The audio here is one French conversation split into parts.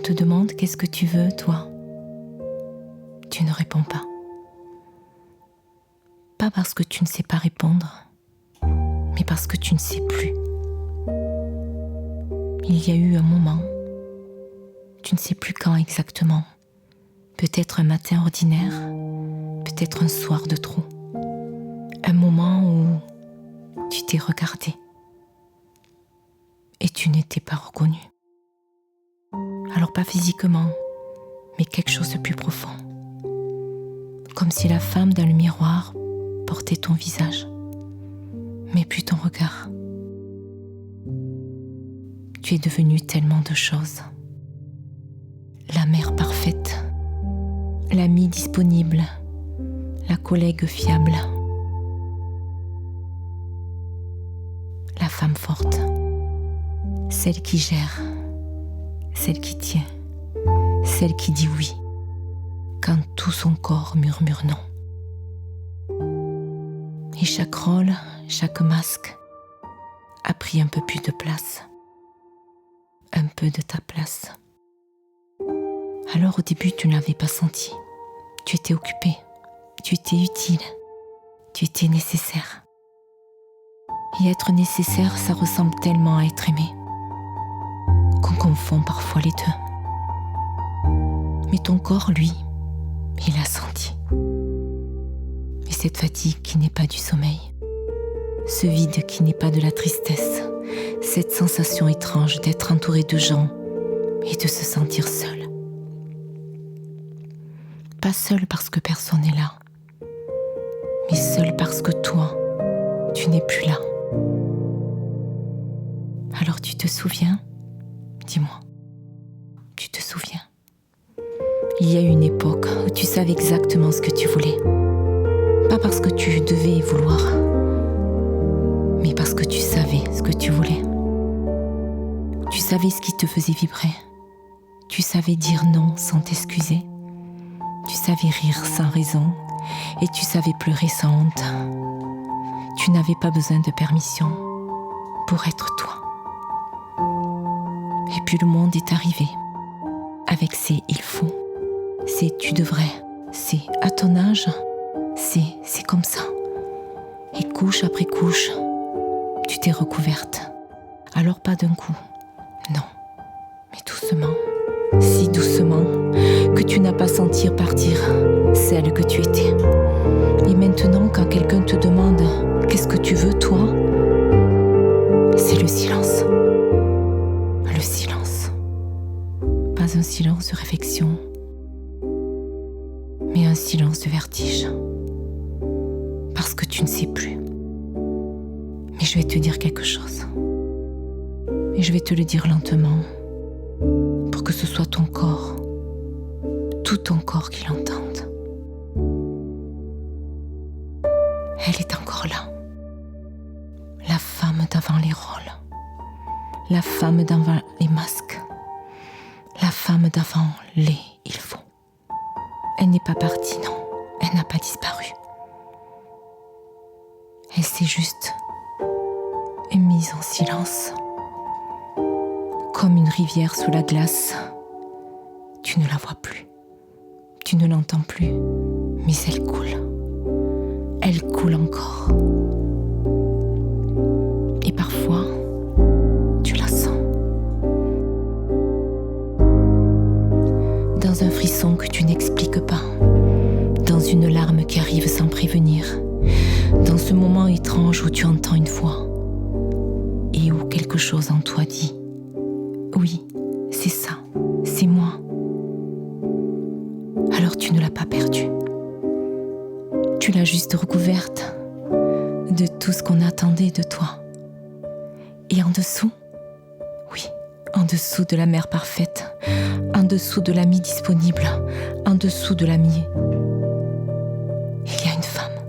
te demande qu'est-ce que tu veux, toi, tu ne réponds pas. Pas parce que tu ne sais pas répondre, mais parce que tu ne sais plus. Il y a eu un moment, tu ne sais plus quand exactement. Peut-être un matin ordinaire, peut-être un soir de trop. Un moment où tu t'es regardé et tu n'étais pas reconnu. Alors pas physiquement, mais quelque chose de plus profond. Comme si la femme dans le miroir portait ton visage, mais plus ton regard. Tu es devenue tellement de choses. La mère parfaite, l'amie disponible, la collègue fiable, la femme forte, celle qui gère, celle qui tient, celle qui dit oui, quand tout son corps murmure non. Et chaque rôle, chaque masque a pris un peu plus de place, un peu de ta place. Alors au début, tu ne l'avais pas senti. Tu étais occupé, tu étais utile, tu étais nécessaire. Et être nécessaire, ça ressemble tellement à être aimé qu'on confond parfois les deux. Mais ton corps, lui, il a senti. Et cette fatigue qui n'est pas du sommeil, ce vide qui n'est pas de la tristesse, cette sensation étrange d'être entouré de gens et de se sentir seul. Pas seul parce que personne n'est là, mais seul parce que toi, tu n'es plus là. Alors tu te souviens ? Dis-moi, tu te souviens ? Il y a eu une époque où tu savais exactement ce que tu voulais. Pas parce que tu devais vouloir, mais parce que tu savais ce que tu voulais. Tu savais ce qui te faisait vibrer. Tu savais dire non sans t'excuser. Tu savais rire sans raison et tu savais pleurer sans honte. Tu n'avais pas besoin de permission pour être toi. Et puis le monde est arrivé avec ses « il faut », c'est « tu devrais », c'est « à ton âge », c'est comme ça. Et couche après couche, tu t'es recouverte. Alors pas d'un coup, non, mais doucement, si doucement, que tu n'as pas senti partir celle que tu étais. Et maintenant, quand quelqu'un te demande « qu'est-ce que tu veux, toi ?» c'est le silence. Le silence. Pas un silence de réflexion, mais un silence de vertige. Parce que tu ne sais plus. Mais je vais te dire quelque chose. Et je vais te le dire lentement, pour que ce soit ton corps, tout ton corps qui l'entende. Elle est encore là. La femme d'avant les rôles. La femme d'avant les masques. La femme d'avant les « il faut ». Elle n'est pas partie, non. Elle n'a pas disparu. Elle s'est juste mise en silence. Comme une rivière sous la glace. Tu ne la vois plus. Tu ne l'entends plus. Mais elle coule. Elle coule encore. Et parfois, tu la sens. Dans un frisson que tu n'expliques pas. Dans une larme qui arrive sans prévenir. Dans ce moment étrange où tu entends une voix. Et où quelque chose en toi dit « oui, c'est ça, c'est moi ». Alors tu ne l'as pas perdue. Tu l'as juste recouverte de tout ce qu'on attendait de toi. Et en dessous, oui, en dessous de la mère parfaite, en dessous de l'ami disponible, en dessous de l'ami, il y a une femme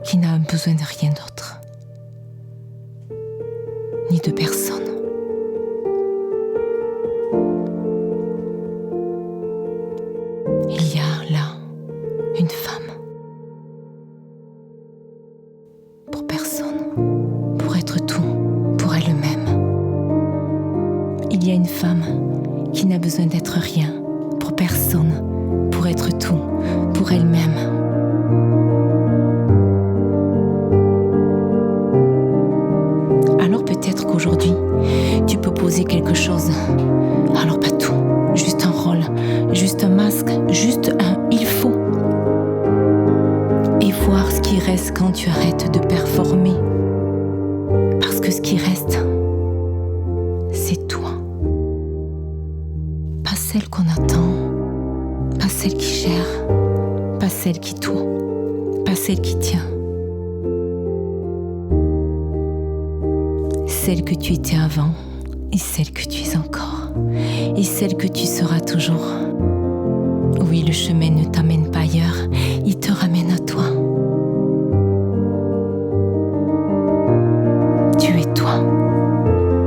qui n'a besoin de rien d'autre, ni de personne. Il y a là une femme pour personne, pour être tout, pour elle-même. Il y a une femme qui n'a pour elle-même. Alors peut-être qu'aujourd'hui, tu peux poser quelque chose. Alors pas tout, juste un rôle, juste un masque, juste un il faut. Et voir ce qui reste quand tu arrêtes de performer. Parce que ce qui reste, c'est toi. Pas celle qu'on attend, pas celle qui gère, pas celle qui tourne, pas celle qui tient. Celle que tu étais avant et celle que tu es encore et celle que tu seras toujours. Oui, le chemin ne t'amène pas ailleurs, il te ramène à toi. Tu es toi,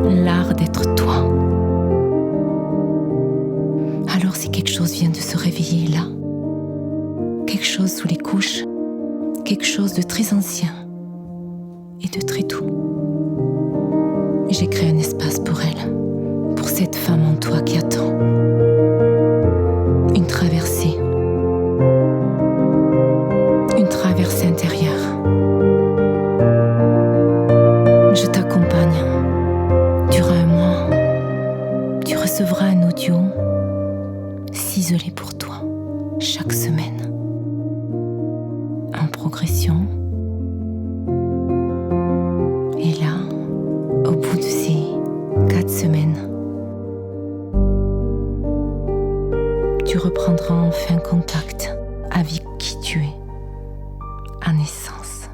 l'art d'être toi. Alors si quelque chose vient de se réveiller là, quelque chose sous les couches, quelque chose de très ancien et de très doux, j'ai créé un espace pour elle, pour cette femme en toi qui attend. Une traversée intérieure. Je t'accompagne. Durant un mois, tu recevras un audio ciselé pour toi, chaque semaine, en progression. Et là, au bout de ces 4 semaines, tu reprendras enfin contact avec qui tu es, en essence.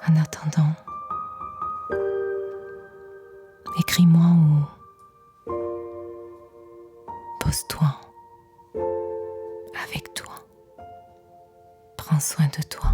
En attendant, écris-moi ou pose-toi avec toi. Prends soin de toi.